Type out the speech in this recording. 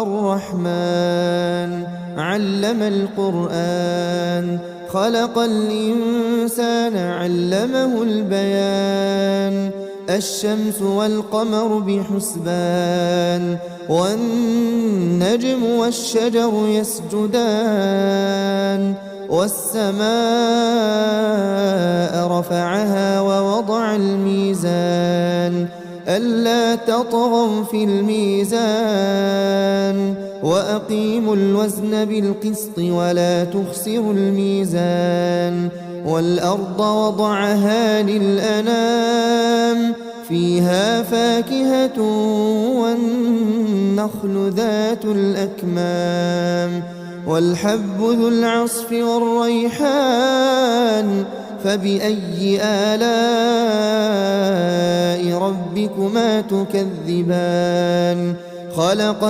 الرحمن علم القرآن خلق الإنسان علمه البيان الشمس والقمر بحسبان والنجم والشجر يسجدان والسماء رفعها ووضع الميزان ألا تطغوا في الميزان وأقيموا الوزن بالقسط ولا تخسروا الميزان والأرض وضعها للأنام فيها فاكهة والنخل ذات الأكمام والحب ذو العصف والريحان فبأي آلاء ربكما تكذبان خلق